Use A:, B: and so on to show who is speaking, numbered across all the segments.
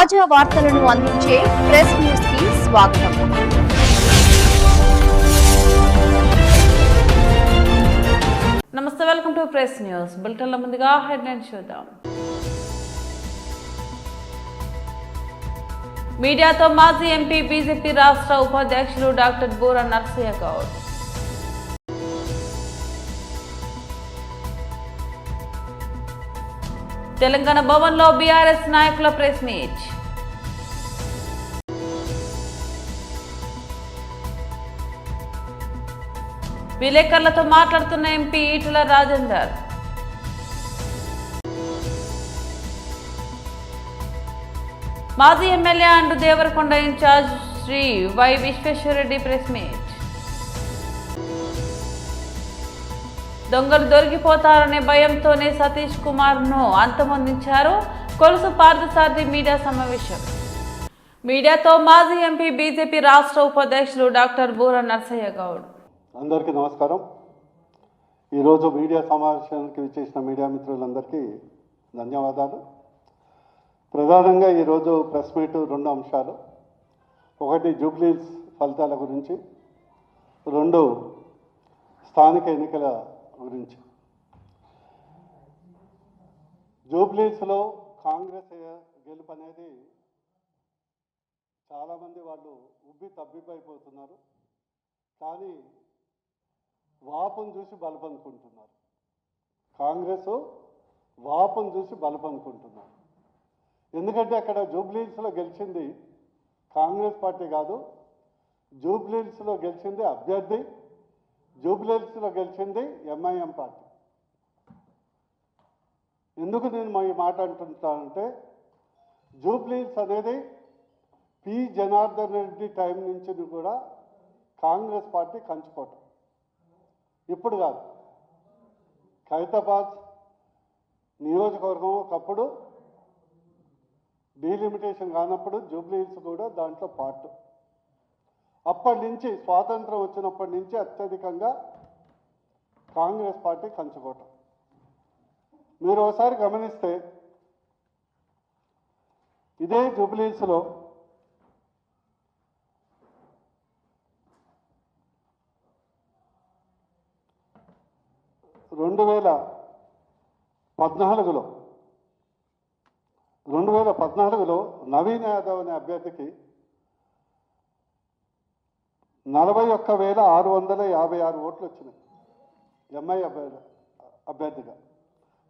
A: తాజా వార్తలను అందించే ప్రెస్ న్యూస్ కి స్వాగతం.
B: నమస్తే, వెల్కమ్ టు ప్రెస్ న్యూస్. బులెటిన్ల ముందుగా హెడ్లైన్స్ చూద్దాం. మీడియాతో మాజీ ఎంపీ బీజేపీ రాష్ట్ర ఉపాధ్యక్షులు డాక్టర్ బూరా నర్సయ్య గౌడ్. తెలంగాణ భవన్లో బీఆర్ఎస్ నాయకుల ప్రెస్ మీట్. విలేకరులతో మాట్లాడుతున్న ఎంపీ ఈటెల రాజేందర్. మాజీ MLA and Devarakonda incharge Shri why Vishweshwar Reddy press meet. దొంగలు దొరికిపోతారనే భయంతోనే సతీష్ కుమార్ ను అంతమొందించారు. కొలుసు పార్థసారథి మీడియా సమావేశం. మీడియాతో మాజీ ఎంపీ బీజేపీ రాష్ట్ర ఉపాధ్యక్షులు డాక్టర్ బూరా నర్సయ్య గౌడ్.
C: అందరికీ నమస్కారం. ఈరోజు మీడియా సమావేశానికి విచ్చేసిన మీడియా మిత్రులందరికీ ధన్యవాదాలు. ప్రధానంగా ఈరోజు ప్రెస్ మీట్ రెండు అంశాలు. ఒకటి జూబ్లీస్ ఫలితాల గురించి, రెండు స్థానిక ఎన్నికల గురించి. జూబ్లీస్లో కాంగ్రెస్ గెలుపు అనేది చాలామంది వాళ్ళు ఉబ్బి తబ్బిబ్బైపోతున్నారు. కానీ వాపును చూసి బలపనుకుంటున్నారు. కాంగ్రెస్ వాపును చూసి బలపనుకుంటున్నారు. ఎందుకంటే అక్కడ జూబ్లీహిల్స్లో గెలిచింది కాంగ్రెస్ పార్టీ కాదు, జూబ్లీహిల్స్లో గెలిచింది అభ్యర్థి, జూబ్లీహిల్స్లో గెలిచింది ఎంఐఎం పార్టీ. ఎందుకు నేను ఈ మాట అంటుంటానంటే, జూబ్లీహిల్స్ అనేది పి జనార్దన్ రెడ్డి టైం నుంచి కూడా కాంగ్రెస్ పార్టీ కంచుకోవటం. ఇప్పుడు కాదు, ఖైరతాబాద్ నియోజకవర్గం ఒకప్పుడు డీలిమిటేషన్ కానప్పుడు జూబ్లీహిల్స్ కూడా దాంట్లో పార్ట్. అప్పటి నుంచి స్వాతంత్రం వచ్చినప్పటి నుంచి అత్యధికంగా కాంగ్రెస్ పార్టీ కంచుకోవటం. మీరు ఒకసారి గమనిస్తే ఇదే జూబ్లీహిల్స్లో రెండు వేల పద్నాలుగులో నవీన్ యాదవ్ అనే అభ్యర్థికి 41,656 ఓట్లు వచ్చినాయి. ఎంఐ అభ్యర్థిగా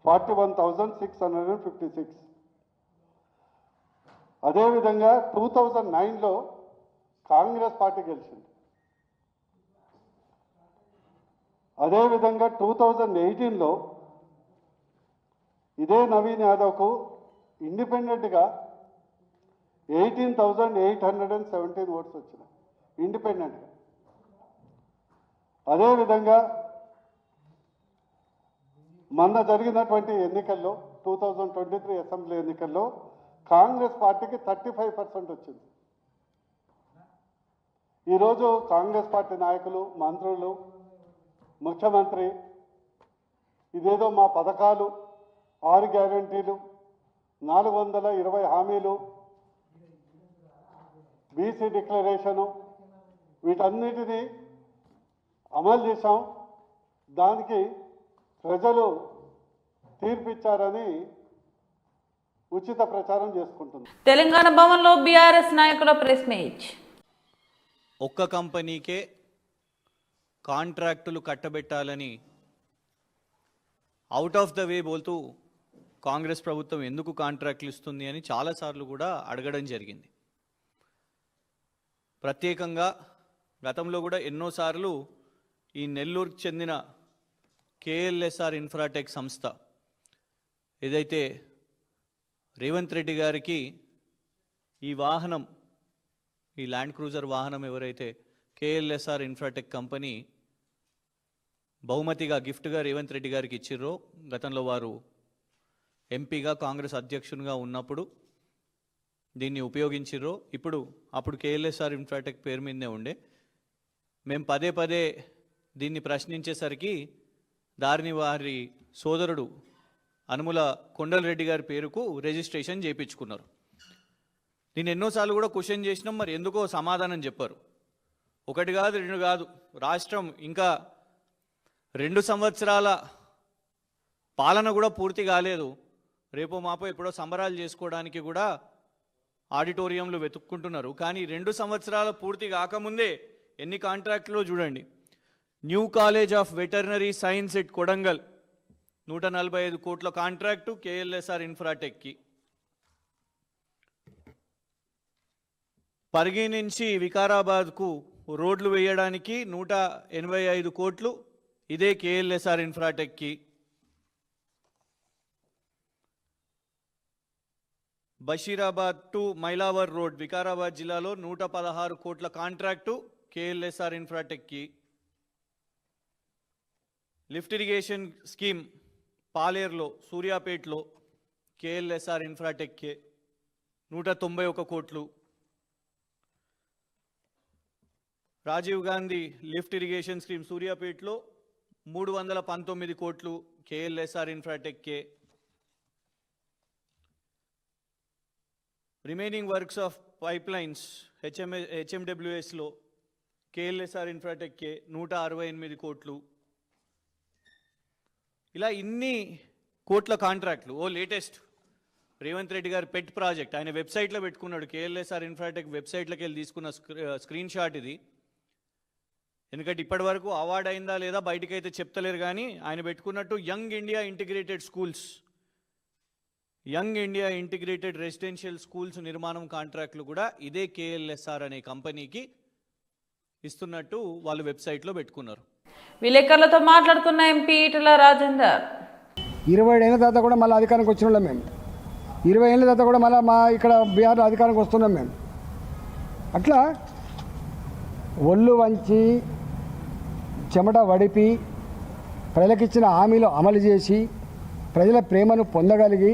C: 41,656. అదేవిధంగా 2009లో కాంగ్రెస్ పార్టీ గెలిచింది. అదేవిధంగా 2018లో ఇదే నవీన్ యాదవ్కు ఇండిపెండెంట్గా 18,817 ఓట్స్ వచ్చినాయి ఇండిపెండెంట్గా. అదేవిధంగా మొన్న జరిగినటువంటి ఎన్నికల్లో 2023 అసెంబ్లీ ఎన్నికల్లో కాంగ్రెస్ పార్టీకి 35% వచ్చింది. ఈరోజు కాంగ్రెస్ పార్టీ నాయకులు, మంత్రులు, ముఖ్యమంత్రి ఇదేదో మా పథకాలు, 6 గ్యారంటీలు, 420 హామీలు, బీసీ డిక్లరేషను, వీటన్నిటినీ అమలు చేశాం, దానికి ప్రజలు తీర్పిచ్చారని ఉచిత ప్రచారం చేసుకుంటుంది.
B: తెలంగాణ భవన్లో బీఆర్ఎస్ నాయకుల ప్రెస్ మీట్.
D: ఒక్క కంపెనీకే కాంట్రాక్టులు కట్టబెట్టాలని అవుట్ ఆఫ్ ద వే బోల్తూ కాంగ్రెస్ ప్రభుత్వం ఎందుకు కాంట్రాక్టులు ఇస్తుంది అని చాలాసార్లు కూడా అడగడం జరిగింది. ప్రత్యేకంగా గతంలో కూడా ఎన్నోసార్లు ఈ నెల్లూరుకు చెందిన కేఎల్ఎస్ఆర్ ఇన్ఫ్రాటెక్ సంస్థ ఏదైతే రేవంత్ రెడ్డి గారికి ఈ వాహనం, ఈ ల్యాండ్ క్రూజర్ వాహనం ఎవరైతే కేఎల్ఎస్ఆర్ ఇన్ఫ్రాటెక్ కంపెనీ బహుమతిగా గిఫ్ట్గా రేవంత్ రెడ్డి గారికి ఇచ్చిర్రో, గతంలో వారు ఎంపీగా కాంగ్రెస్ అధ్యక్షునిగా ఉన్నప్పుడు దీన్ని ఉపయోగించిర్రో, అప్పుడు కేఎల్ఎస్ఆర్ ఇన్ఫ్రాటెక్ పేరు మీదనే ఉండే. మేము పదే పదే దీన్ని ప్రశ్నించేసరికి దారిని వారి సోదరుడు అనుముల కొండలరెడ్డి గారి పేరుకు రిజిస్ట్రేషన్ చేయించుకున్నారు. నేను ఎన్నోసార్లు కూడా క్వశ్చన్ చేసినాం, మరి ఎందుకో సమాధానం చెప్పారు. ఒకటి కాదు, రెండు కాదు, రాష్ట్రం ఇంకా 2 సంవత్సరాల పాలన కూడా పూర్తి కాలేదు. రేపో మాపో ఎప్పుడో సంబరాలు చేసుకోవడానికి కూడా ఆడిటోరియంలు వెతుక్కుంటున్నారు. కానీ 2 సంవత్సరాల పూర్తి కాకముందే ఎన్ని కాంట్రాక్టులో చూడండి. New college of veterinary science at Kodangal 145 కోట్ల కాంట్రాక్టు కేఎల్ఎస్ఆర్ ఇన్ఫ్రాటెక్కి. పరిగి నుంచి వికారాబాద్కు రోడ్లు వేయడానికి 185 కోట్లు ఇదే కేఎల్ఎస్ఆర్ ఇన్ఫ్రాటెక్కి. బషీరాబాద్ టు మైలావర్ రోడ్ వికారాబాద్ జిల్లాలో 116 కోట్ల కాంట్రాక్టు కేఎల్ఎస్ఆర్ ఇన్ఫ్రాటెక్కి. లిఫ్ట్ ఇరిగేషన్ స్కీమ్ పాలేరులో సూర్యాపేటలో కేఎల్ఎస్ఆర్ ఇన్ఫ్రాటెక్కే 191 కోట్లు. Rajiv Gandhi lift irrigation scheme సూర్యాపేటలో 319 కోట్లు కేఎల్ఎస్ఆర్ ఇన్ఫ్రాటెక్కే. Remaining works of pipe lines హెచ్ఎండబ్ల్యూఎస్లో కేఎల్ఎస్ఆర్ ఇన్ఫ్రాటెక్కే 168 కోట్లు. ఇలా ఇన్ని కోట్ల కాంట్రాక్ట్లు. లేటెస్ట్ రేవంత్ రెడ్డి గారు పెట్ ప్రాజెక్ట్ ఆయన వెబ్సైట్లో పెట్టుకున్నాడు. కేఎల్ఎస్ఆర్ ఇన్ఫ్రాటెక్ వెబ్సైట్లోకి వెళ్ళి తీసుకున్న స్క్రీన్ షాట్ ఇది. ఎందుకంటే ఇప్పటి వరకు అవార్డు అయిందా లేదా బయటకైతే చెప్తలేరు, కానీ ఆయన పెట్టుకున్నట్టు young India integrated schools, young India integrated residential schools నిర్మాణం కాంట్రాక్ట్లు కూడా ఇదే కేఎల్ఎస్ఆర్ అనే కంపెనీకి ఇస్తున్నట్టు వాళ్ళు వెబ్సైట్లో పెట్టుకున్నారు.
B: విలేకరులతో మాట్లాడుతున్న ఎంపీ ఈటెల రాజేందర్
E: 27 ఏళ్ళ తర్వాత కూడా మళ్ళీ అధికారానికి వచ్చిన వాళ్ళం మేము. 20 ఏళ్ళ తర్వాత కూడా మళ్ళీ మా ఇక్కడ బీహార్లో అధికారానికి వస్తున్నాం మేము. అట్లా ఒళ్ళు వంచి చెమట వడిపి ప్రజలకిచ్చిన హామీలు అమలు చేసి ప్రజల ప్రేమను పొందగలిగి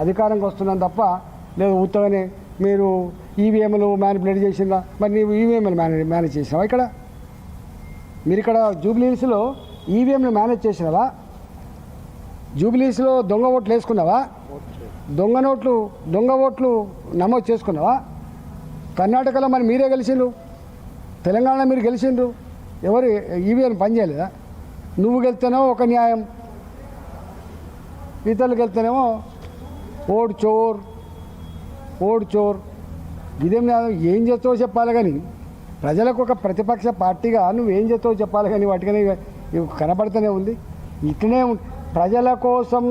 E: అధికారంకి వస్తున్నాం తప్ప లేదు ఉత్తగానే మీరు ఈవీఎంలు మ్యానిపులేట్ చేసిందా, మరి నీవు ఈవీఎంలు మేనేజ్ చేసినావా? ఇక్కడ మీరు ఇక్కడ జూబ్లీహిల్స్లో ఈవీఎంలు మేనేజ్ చేసినావా? జూబ్లీహిల్స్లో దొంగ ఓట్లు వేసుకున్నావా? దొంగ ఓట్లు నమోదు చేసుకున్నావా? కర్ణాటకలో మరి మీరే గెలిచిండ్రు, తెలంగాణలో మీరు గెలిచిండ్రు, ఎవరు ఈవీఎం పనిచేయలేదా? నువ్వు గెలిస్తేనేమో ఒక న్యాయం, ఇతరులు గెలిస్తేనేమో ఓడ్ చోర్ ఇదేం ఏం చేస్తావో చెప్పాలి. కానీ ప్రజలకు ఒక ప్రతిపక్ష పార్టీగా నువ్వేం చేస్తావో చెప్పాలి. కానీ వాటికనే కనపడుతూనే ఉంది. ఇట్లనే ప్రజల కోసం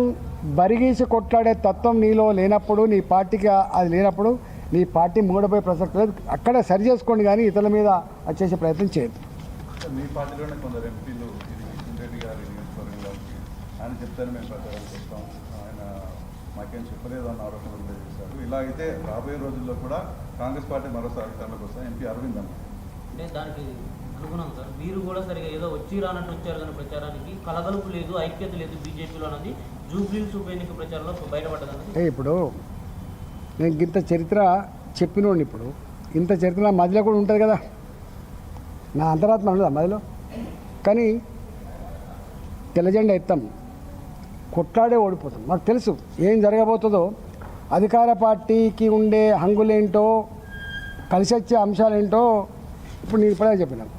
E: బరిగీసి కొట్లాడే తత్వం నీలో లేనప్పుడు, నీ పార్టీకి అది లేనప్పుడు నీ పార్టీ మూడపోయే ప్రసక్తి లేదు. అక్కడ సరి చేసుకోండి, కానీ ఇతరుల మీద వచ్చేసే ప్రయత్నం చేయదు.
F: మీ పార్టీలోనే కొందరు ఎంపీలు కిషన్ రెడ్డి గారి నియోజకవర్గంలో ఆయన చెప్తాను మేము ప్రచారానికి వస్తాం, ఆయన మాకేం చెప్పలేదు అన్న ఆరోపణలు కూడా చేశారు. ఇలా అయితే రాబోయే రోజుల్లో కూడా కాంగ్రెస్ పార్టీ మరోసారి అధికారంలోకి వస్తాం. ఎంపీ అరవింద్ అన్న
G: అంటే దానికి అనుకున్నాం సార్, మీరు కూడా సరిగా ఏదో వచ్చి రానట్టు వచ్చారు కానీ ప్రచారానికి కలగలుపు లేదు, ఐక్యత లేదు బీజేపీలో అన్నది జూబ్లీహిల్స్ ఉప ఎన్నిక ప్రచారంలో బయటపడ్డదన్నది.
E: ఇప్పుడు నేను ఇంత చరిత్ర చెప్పినోండి, ఇప్పుడు ఇంత చరిత్ర నా మధ్యలో కూడా ఉంటుంది కదా, నా అంతరాత్మ ఉండదా మధ్యలో? కానీ తెల్లజెండా ఎత్తాం, కొట్లాడే ఓడిపోతాం. మాకు తెలుసు ఏం జరగబోతుందో. అధికార పార్టీకి ఉండే హంగులేంటో, కలిసి వచ్చే అంశాలేంటో ఇప్పుడు నేను ఇప్పుడే చెప్పినాను.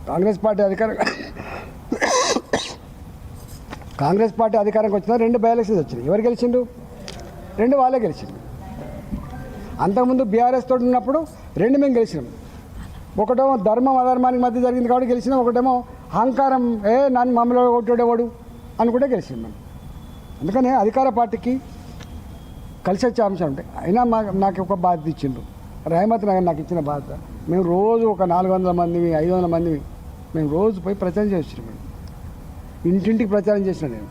E: కాంగ్రెస్ పార్టీ అధికారంకి వచ్చిన 2 బై ఎలక్షన్స్ వచ్చినాయి. ఎవరు గెలిచిండు? 2 వాళ్ళే గెలిచిండు. అంతకుముందు బీఆర్ఎస్ తోటి ఉన్నప్పుడు 2 మేము గెలిచినాం. ఒకటేమో ధర్మం అధర్మానికి మధ్య జరిగింది కాబట్టి గెలిచినాం, ఒకటేమో అహంకారం నన్ను మమ్మల్ని కొట్టేవాడు అనుకుంటే గెలిచినాం మేము. అందుకనే అధికార పార్టీకి కలిసి వచ్చే అంశం ఉంటాయి. అయినా నాకు ఒక బాధ్యత ఇచ్చిండ్రు, రహమత్ నగర్ నాకు ఇచ్చిన బాధ్యత. మేము రోజు ఒక 400 మందిని 500 మందిని మేము రోజు పోయి ప్రచారం చేస్తున్నాం. మేము ఇంటింటికి ప్రచారం చేసిన, నేను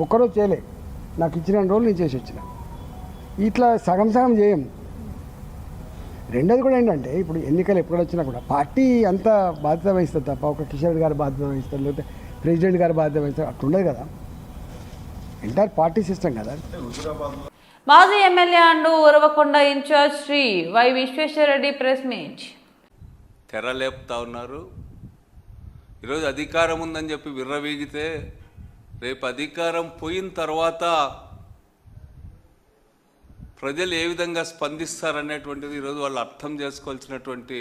E: ఒక్కరోజు చేయలే, నాకు ఇచ్చిన రోజులు నేను చేసి వచ్చిన. ఇట్లా సగం చేయం. రెండోది కూడా ఏంటంటే, ఇప్పుడు ఎన్నికలు ఎప్పుడు వచ్చినా కూడా పార్టీ అంతా బాధ్యత వహిస్తుంది తప్ప ఒక కిషన్ రెడ్డి గారు బాధ్యత వహిస్తారు, లేకపోతే ప్రెసిడెంట్ గారు బాధ్యత వహిస్తారు, అట్లుండదు కదా. ఎంటైర్ పార్టీ సిస్టమ్ కదా.
B: మాజీ MLA and Uravakonda incharge Shri why Vishweshwar Reddy press meet.
H: తెరలేపుతా ఉన్నారు. ఈరోజు అధికారం ఉందని చెప్పి విర్రవీగితే రేపు అధికారం పోయిన తర్వాత ప్రజలు ఏ విధంగా స్పందిస్తారనేటువంటిది ఈరోజు వాళ్ళు అర్థం చేసుకోవాల్సినటువంటి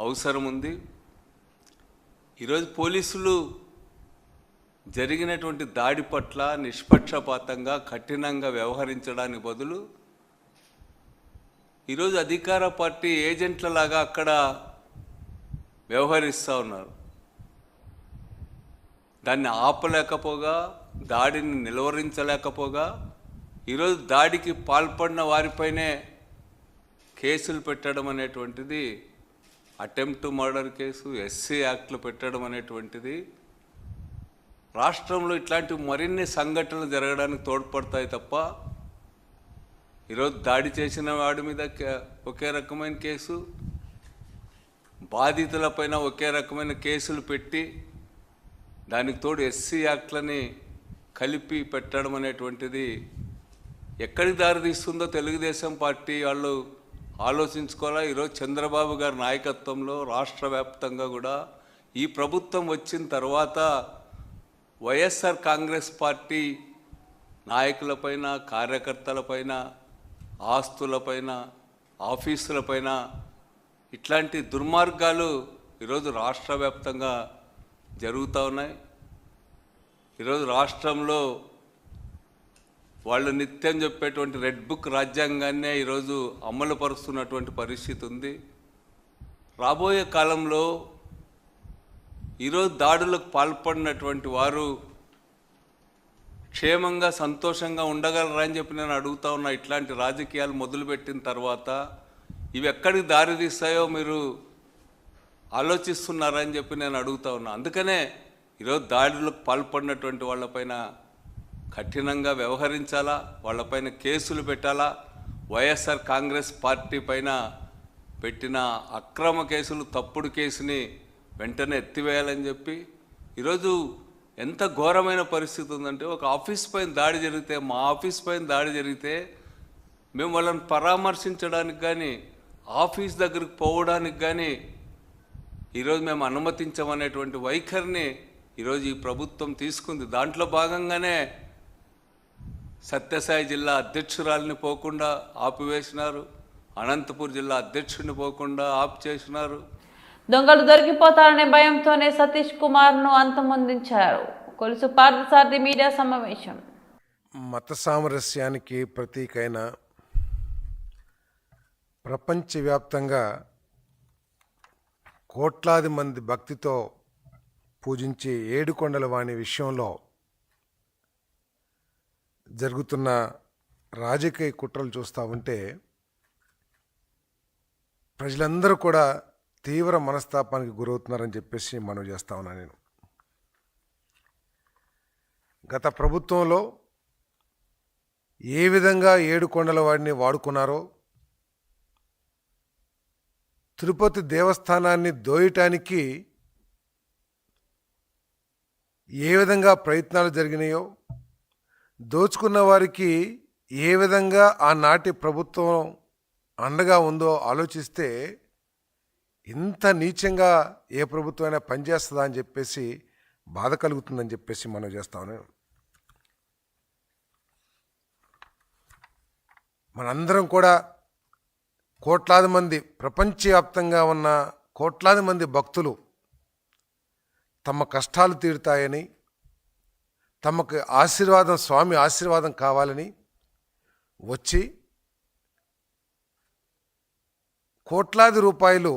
H: అవసరం ఉంది. ఈరోజు పోలీసులు జరిగినటువంటి దాడి పట్ల నిష్పక్షపాతంగా కఠినంగా వ్యవహరించడానికి బదులు ఈరోజు అధికార పార్టీ ఏజెంట్లలాగా అక్కడ వ్యవహరిస్తూ ఉన్నారు. దాన్ని ఆపలేకపోగా, దాడిని నిలువరించలేకపోగా ఈరోజు దాడికి పాల్పడిన వారిపైనే కేసులు పెట్టడం అనేటువంటిది, అటెంప్ట్ మర్డర్ కేసు, ఎస్సీ యాక్ట్లు పెట్టడం అనేటువంటిది రాష్ట్రంలో ఇట్లాంటి మరిన్ని సంఘటనలు జరగడానికి తోడ్పడతాయి తప్ప ఈరోజు దాడి చేసిన వాడి మీద ఒకే రకమైన కేసు, బాధితులపైన ఒకే రకమైన కేసులు పెట్టి దానికి తోడు ఎస్సీ యాక్ట్లని కలిపి పెట్టడం అనేటువంటిది ఎక్కడికి దారితీస్తుందో తెలుగుదేశం పార్టీ వాళ్ళు ఆలోచించుకోవాలా. ఈరోజు చంద్రబాబు గారి నాయకత్వంలో రాష్ట్ర వ్యాప్తంగా కూడా ఈ ప్రభుత్వం వచ్చిన తర్వాత వైఎస్ఆర్ కాంగ్రెస్ పార్టీ నాయకులపైన, కార్యకర్తలపైన, ఆస్తులపైన, ఆఫీసులపైన ఇట్లాంటి దుర్మార్గాలు ఈరోజు రాష్ట్ర వ్యాప్తంగా జరుగుతూ ఉన్నాయి. ఈరోజు రాష్ట్రంలో వాళ్ళు నిత్యం చెప్పేటువంటి రెడ్ బుక్ రాజ్యాంగాన్నే ఈరోజు అమలు పరుస్తున్నటువంటి పరిస్థితి ఉంది. రాబోయే కాలంలో ఈరోజు దాడులకు పాల్పడినటువంటి వారు క్షేమంగా సంతోషంగా ఉండగలరా అని చెప్పి నేను అడుగుతా ఉన్నా. ఇట్లాంటి రాజకీయాలు మొదలుపెట్టిన తర్వాత ఇవి ఎక్కడికి దారితీస్తాయో మీరు ఆలోచిస్తున్నారా అని చెప్పి నేను అడుగుతా ఉన్నా. అందుకనే ఈరోజు దాడులకు పాల్పడినటువంటి వాళ్ళపైన కఠినంగా వ్యవహరించాలా, వాళ్ళపైన కేసులు పెట్టాలా. వైఎస్ఆర్ కాంగ్రెస్ పార్టీ పైన పెట్టిన అక్రమ కేసులు, తప్పుడు కేసుని వెంటనే ఎత్తివేయాలని చెప్పి ఈరోజు ఎంత ఘోరమైన పరిస్థితి ఉందంటే, ఒక ఆఫీస్ పైన దాడి జరిగితే, మా ఆఫీస్ పైన దాడి జరిగితే మేము వాళ్ళని పరామర్శించడానికి కానీ, ఆఫీస్ దగ్గరికి పోవడానికి కానీ ఈరోజు మేము అనుమతించమనేటువంటి వైఖరిని ఈరోజు ఈ ప్రభుత్వం తీసుకుంది. దాంట్లో భాగంగానే సత్యసాయి జిల్లా అధ్యక్షురాలిని పోకుండా ఆపివేసినారు, అనంతపూర్ జిల్లా అధ్యక్షుడిని పోకుండా ఆపు చేసినారు.
B: దొంగలు దొరికిపోతారనే భయంతోనే సతీష్ కుమార్ను అంతమొందించారు. కొలుసు పార్థసారథి మీడియా సమావేశం.
I: మత సామరస్యానికి ప్రతీకైన ప్రపంచవ్యాప్తంగా కోట్లాది మంది భక్తితో పూజించే ఏడుకొండల వాణి విషయంలో జరుగుతున్న రాజకీయ కుట్రలు చూస్తూ ఉంటే ప్రజలందరూ కూడా తీవ్ర మనస్తాపానికి గురవుతున్నారని చెప్పేసి మనవి చేస్తా ఉన్నాను నేను. గత ప్రభుత్వంలో ఏ విధంగా ఏడుకొండల వాడిని వాడుకున్నారో, తిరుపతి దేవస్థానాన్ని దోయటానికి ఏ విధంగా ప్రయత్నాలు జరిగినాయో, దోచుకున్న వారికి ఏ విధంగా ఆనాటి ప్రభుత్వం అండగా ఉందో ఆలోచిస్తే ఇంత నీచంగా ఏ ప్రభుత్వమైనా పనిచేస్తుందా అని చెప్పేసి బాధ కలుగుతుందని చెప్పేసి మనం చేస్తాను. మనందరం కూడా కోట్లాది మంది, ప్రపంచవ్యాప్తంగా ఉన్న కోట్లాది మంది భక్తులు తమ కష్టాలు తీరుతాయని, తమకు ఆశీర్వాదం, స్వామి ఆశీర్వాదం కావాలని వచ్చి కోట్లాది రూపాయలు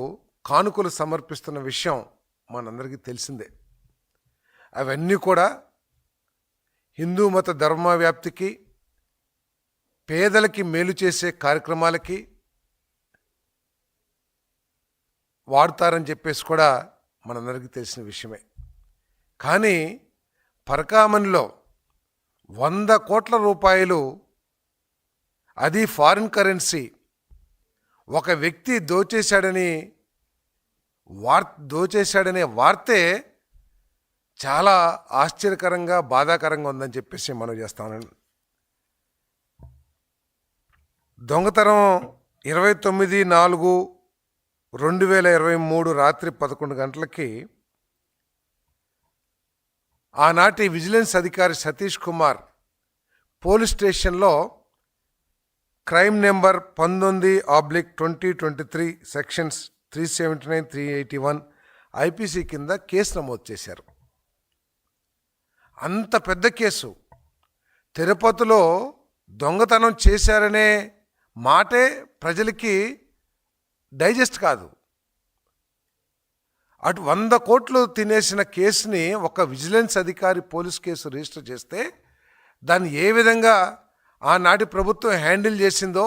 I: కానుకలు సమర్పిస్తున్న విషయం మనందరికీ తెలిసిందే. అవన్నీ కూడా హిందూ మత ధర్మ వ్యాప్తికి, పేదలకి మేలు చేసే కార్యక్రమాలకి వాడుతారని చెప్పేసి కూడా మనందరికీ తెలిసిన విషయమే. కానీ పరకామణిలో 100 కోట్ల రూపాయలు, అది ఫారిన్ కరెన్సీ, ఒక వ్యక్తి దోచేశాడనే వార్తే చాలా ఆశ్చర్యకరంగా, బాధాకరంగా ఉందని చెప్పేసి మనం చేస్తాను. దొంగతనం 29/4/2023 రాత్రి 11 గంటలకి ఆనాటి విజిలెన్స్ అధికారి సతీష్ కుమార్ పోలీస్ స్టేషన్లో క్రైమ్ నెంబర్ 19/2023 సెక్షన్స్ 379, 381 ఐపీసీ కింద కేసు నమోదు చేశారు. అంత పెద్ద కేసు. తిరుపతిలో దొంగతనం చేశారనే మాటే ప్రజలకి డైజెస్ట్ కాదు. అటు 100 కోట్లు తినేసిన కేసుని ఒక విజిలెన్స్ అధికారి పోలీస్ కేసు రిజిస్టర్ చేస్తే దాన్ని ఏ విధంగా ఆనాటి ప్రభుత్వం హ్యాండిల్ చేసిందో,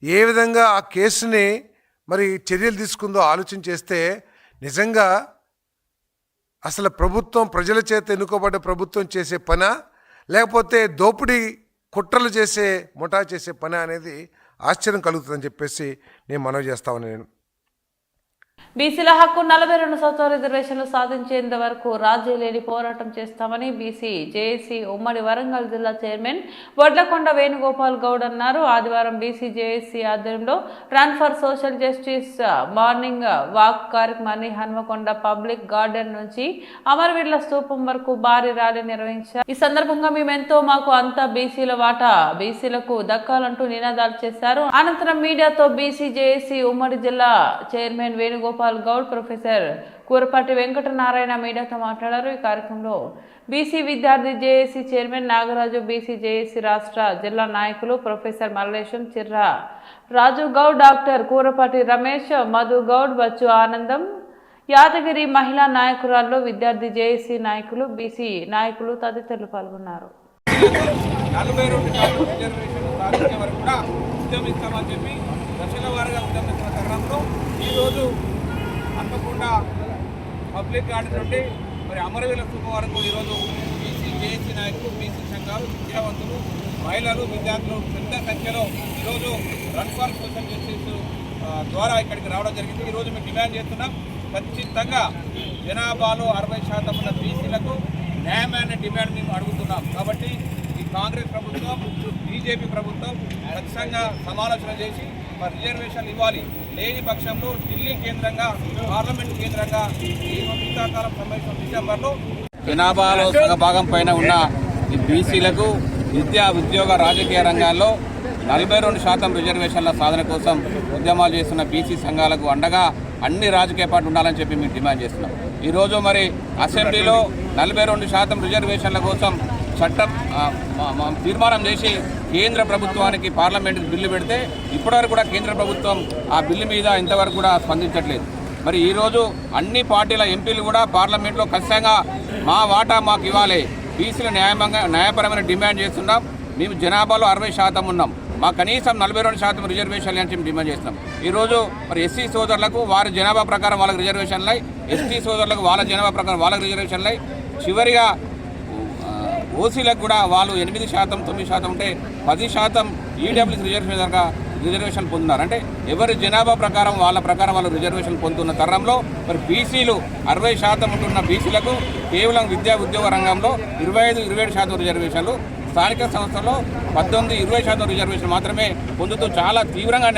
I: ఏ విధంగా ఆ కేసుని మరి చర్యలు తీసుకుందో ఆలోచన చేస్తే నిజంగా అసలు ప్రభుత్వం ప్రజల చేత ఎన్నుకోబడ్డ ప్రభుత్వం చేసే పనా, లేకపోతే దోపిడీ కుట్రలు చేసే ముఠా చేసే పనా అనేది ఆశ్చర్యం కలుగుతుందని చెప్పేసి నేను మనవి చేస్తాను. నేను
B: బీసీల హక్కు 42% రిజర్వేషన్లు సాధించేంత వరకు రాజీ లేని పోరాటం చేస్తామని బీసీ జేఏసీ ఉమ్మడి వరంగల్ జిల్లా చైర్మన్ వడ్లకొండ వేణుగోపాల్ గౌడ్ అన్నారు. ఆదివారం బీసీ జేఏసీ ఆధ్వర్యంలో run for social justice morning walk కార్యక్రమాన్ని హన్మకొండ పబ్లిక్ గార్డెన్ నుంచి అమరవీరుల స్తూపం వరకు భారీ ర్యాలీ నిర్వహించారు. ఈ సందర్భంగా మేమెంతో మాకు అంతా బీసీల వాటా బీసీలకు దక్కాలంటూ నినాదాలు చేశారు. అనంతరం మీడియాతో బీసీ జేఏసీ ఉమ్మడి జిల్లా చైర్మన్ వేణుగోపాల్ గౌడ్, ప్రొఫెసర్ కూరపాటి వెంకటనారాయణ మీడియాతో మాట్లాడారు. ఈ కార్యక్రమంలో బీసీ విద్యార్థి JAC chairman Nagaraju, BC JAC రాష్ట్ర జిల్లా నాయకులు ప్రొఫెసర్ మల్లేశం, చిర్రా రాజు గౌడ్, డాక్టర్ కూరపాటి రమేష్, మధు గౌడ్, బచ్చు ఆనందం, యాదగిరి మహిళా నాయకురాల్లో విద్యార్థి జేఏసీ నాయకులు, బీసీ నాయకులు తదితరులు పాల్గొన్నారు.
J: ఈరోజు హన్మకొండ పబ్లిక్ గార్డెన్ నుండి మరి అమరవీరుల స్తూపం వరకు ఈరోజు బీసీ జేఏసీ నాయకులు, బీసీ సంఘాలు, విద్యావంతులు, మహిళలు, విద్యార్థులు పెద్ద సంఖ్యలో ఈరోజు రన్ ఫర్ సోషల్ జస్టిస్ ద్వారా ఇక్కడికి రావడం జరిగింది. ఈరోజు మేము డిమాండ్ చేస్తున్నాం, ఖచ్చితంగా జనాభాలో 60% ఉన్న బీసీలకు న్యాయమైన డిమాండ్ మేము అడుగుతున్నాం. కాబట్టి ఈ కాంగ్రెస్ ప్రభుత్వం, బీజేపీ ప్రభుత్వం ఖచ్చితంగా సమాలోచన చేసి మరి రిజర్వేషన్లు ఇవ్వాలి. లేని పక్షంలో ఢిల్లీ కేంద్రంగా, పార్లమెంట్ కేంద్రంగా ఈ శీతాకాలం సమావేశం డిసెంబర్లో జనాభాలో సగ భాగం పైన ఉన్న ఈ బీసీలకు విద్యా, ఉద్యోగ, రాజకీయ రంగాల్లో 42% రిజర్వేషన్ల సాధన కోసం ఉద్యమాలు చేస్తున్న బీసీ సంఘాలకు అండగా అన్ని రాజకీయ పార్టీలు ఉండాలని చెప్పి మేము డిమాండ్ చేస్తున్నాం. ఈరోజు మరి అసెంబ్లీలో 42% రిజర్వేషన్ల కోసం చట్టం తీర్మానం చేసి కేంద్ర ప్రభుత్వానికి, పార్లమెంటుకి బిల్లు పెడితే ఇప్పటివరకు కూడా కేంద్ర ప్రభుత్వం ఆ బిల్లు మీద ఇంతవరకు కూడా స్పందించట్లేదు. మరి ఈరోజు అన్ని పార్టీల ఎంపీలు కూడా పార్లమెంట్లో ఖచ్చితంగా మా వాటా మాకు ఇవ్వాలి, బీసీలు న్యాయపరమైన డిమాండ్ చేస్తున్నాం. మేము జనాభాలో 60% ఉన్నాం, మా కనీసం 42% రిజర్వేషన్లు అని చెప్పి డిమాండ్ చేస్తున్నాం. ఈరోజు మరి ఎస్సీ సోదరులకు వారి జనాభా ప్రకారం వాళ్ళకి రిజర్వేషన్లై, ఎస్టీ సోదరులకు వాళ్ళ జనాభా ప్రకారం వాళ్ళకి రిజర్వేషన్లై, చివరిగా ఓసీలకు కూడా వాళ్ళు 8%, 9% ఉంటే 10% ఈడబ్ల్యూసీ రిజర్వేషన్ పొందుతున్నారు. అంటే ఎవరి జనాభా ప్రకారం వాళ్ళు రిజర్వేషన్ పొందుతున్న తరంలో మరి బీసీలు 60% ఉంటున్న బీసీలకు కేవలం విద్యా, ఉద్యోగ రంగంలో 25-27% రిజర్వేషన్లు, స్థానిక సంస్థల్లో 19-20% రిజర్వేషన్ మాత్రమే పొందుతూ చాలా తీవ్రంగా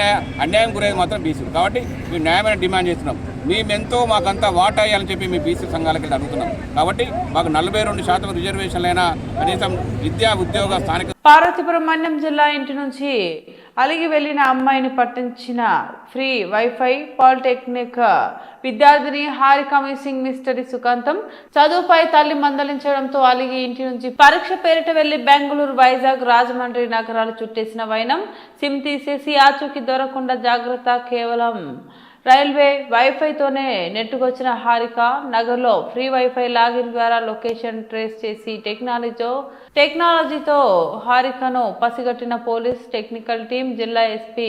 J: అన్యాయం గురేది మాత్రం బీసీలు. కాబట్టి మేము న్యాయమైన డిమాండ్ చేస్తున్నాం. మేమెంతో మాకంతా వాటా అయ్యాలని చెప్పి మీ బీసీ సంఘాలకి అడుగుతున్నాం. కాబట్టి మాకు 42% రిజర్వేషన్లైనా కనీసం విద్యా, ఉద్యోగ, స్థానిక.
B: పార్వతీపురం మన్యం జిల్లా ఇంటి నుంచి అలిగి వెళ్లిన అమ్మాయిని పట్టించిన ఫ్రీ వైఫై పాలిటెక్నిక్ విద్యార్థిని హారిక మిస్సింగ్ మిస్టరీ సుఖాంతం. చదువుపై తల్లి మందలించడంతో అలిగి ఇంటి నుంచి పరీక్ష పేరిట వెళ్లి బెంగళూరు, వైజాగ్, రాజమండ్రి నగరాలు చుట్టేసిన వైనం. సిమ్ తీసేసి ఆచూకీ దొరకకుండా జాగ్రత్త. కేవలం రైల్వే వైఫైతోనే నెట్టుకొచ్చిన హారిక నగర్లో ఫ్రీ వైఫై లాగిన్ ద్వారా లొకేషన్ ట్రేస్ చేసి టెక్నాలజీతో హారికను పసిగట్టిన పోలీస్ టెక్నికల్ టీం, జిల్లా ఎస్పీ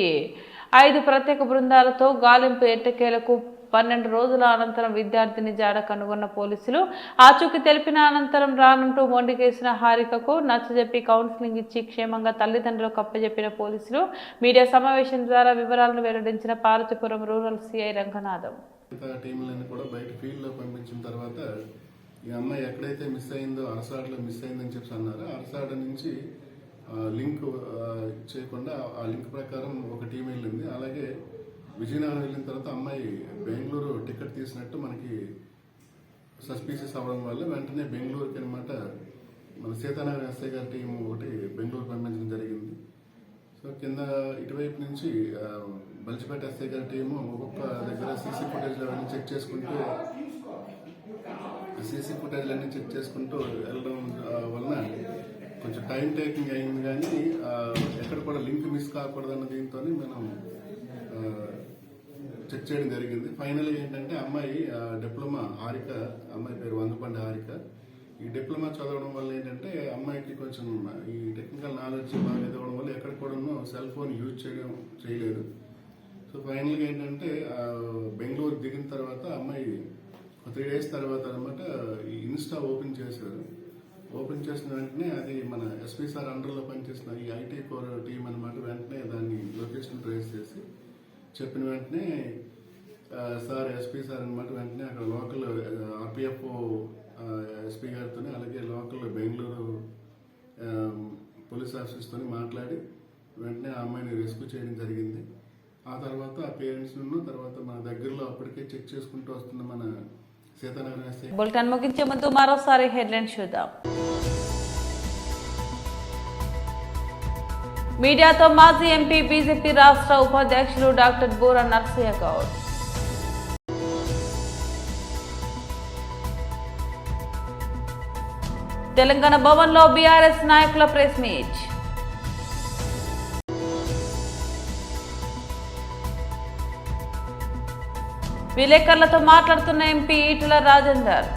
B: 5 ప్రత్యేక బృందాలతో గాలింపు ఎట్టకేలకు 12 రోజుల అనంతరం విద్యార్థిని జాడ కనుగొన్న పోలీసులు. ఆచూకీ తెలిపిన అనంతరం రానంటూ మొండికేసిన హారికకు నచ్చజెప్పి కౌన్సిలింగ్ ఇచ్చి క్షేమంగా తల్లిదండ్రులకు అప్పజెప్పిన పోలీసులు. మీడియా సమావేశం ద్వారా వివరాలను వెల్లడించిన పార్వతీపురం రూరల్ సిఐ రంగనాథం.
K: టీంలను కూడా బయట ఫీల్డ్లో పంపించిన తర్వాత ఈ అమ్మాయి ఎక్కడైతే మిస్ అయిందో అరసాడలో మిస్ అయిందని చెప్పి అన్నారు. అరసాడ నుంచి లింక్ చేయకుండా ఆ లింక్ ప్రకారం ఒక టీం వెళ్ళింది. అలాగే విజయనగరం వెళ్ళిన తర్వాత అమ్మాయి బెంగళూరు టికెట్ తీసినట్టు మనకి సస్పీషియస్ అవ్వడం వల్ల వెంటనే బెంగళూరుకి అనమాట మన సీతానగర్ ఎస్ఐ గారి టీం ఒకటి బెంగళూరు పంపించడం జరిగింది. సో కింద ఇటువైపు నుంచి బలిచిపేట ఎస్ఐ గారి టీము ఒక్కొక్క దగ్గర సీసీ ఫుటేజ్లు అవన్నీ చెక్ చేసుకుంటూ వెళ్ళడం వలన కొంచెం టైం టేకింగ్ అయింది, కానీ ఎక్కడ కూడా లింక్ మిస్ కాకూడదన్న దీంతో మనం చెక్ చేయడం జరిగింది. ఫైనల్గా ఏంటంటే అమ్మాయి డిప్లొమా హారిక, అమ్మాయి పేరు వంగపండి హారిక. ఈ డిప్లొమా చదవడం వల్ల ఏంటంటే అమ్మాయికి కొంచెం ఈ టెక్నికల్ నాలెడ్జ్ బాగా ఇవ్వడం వల్ల ఎక్కడ కూడా సెల్ ఫోన్ యూజ్ చేయలేదు. సో ఫైనల్గా ఏంటంటే బెంగళూరు దిగిన తర్వాత అమ్మాయి 3 days తర్వాత అనమాట ఈ ఇన్స్టా ఓపెన్ చేశారు. ఓపెన్ చేసిన వెంటనే అది మన ఎస్పీ సార్ అండర్లో పనిచేసిన ఈ ఐటీ కోర్ టీం అనమాట. వెంటనే దాన్ని లొకేషన్ ట్రేస్ చేసి చెప్పిన వెంటనే సార్ ఎస్పీ సార్ అనమాట వెంటనే అక్కడ లోకల్ ఆర్పిఎఫ్ఓ ఎస్పీ గారితో అలాగే లోకల్ బెంగళూరు పోలీస్ ఆఫీసర్స్తో మాట్లాడి వెంటనే ఆ అమ్మాయిని రెస్క్యూ చేయడం జరిగింది. ఆ తర్వాత ఆ పేరెంట్స్ను తర్వాత మన దగ్గరలో అప్పటికే చెక్ చేసుకుంటూ వస్తున్న మన సీతానగరం ఎస్ఐ.
B: బులెటిన్ ముగించే ముందు మరోసారి హెడ్లైన్స్ చూద్దాం. మీడియాతో మాజీ ఎంపీ బీజేపీ రాష్ట్ర ఉపాధ్యక్షులు డాక్టర్ బూర నర్సయ్య గౌడ్. తెలంగాణ భవన్లో బీఆర్ఎస్ నాయకుల ప్రెస్ మీట్. విలేకరులతో మాట్లాడుతున్న ఎంపీ ఈటెల రాజేందర్.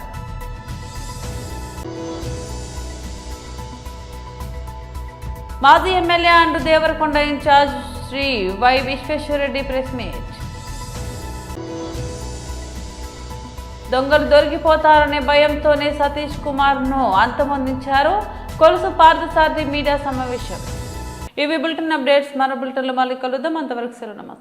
B: మాజీ MLA and Devarakonda incharge Shri why Vishweshwar Reddy press meet. దొంగలు దొరికిపోతారనే భయంతోనే సతీష్ కుమార్ ను అంతమొందించారు. కొలుసు పార్థసారథి మీడియా సమావేశం. ఇవి బులెటిన్ అప్డేట్స్. మరో బులెటిన్లో మళ్ళీ కలుద్దాం. అంతవరకు సెలవు. నమస్తే.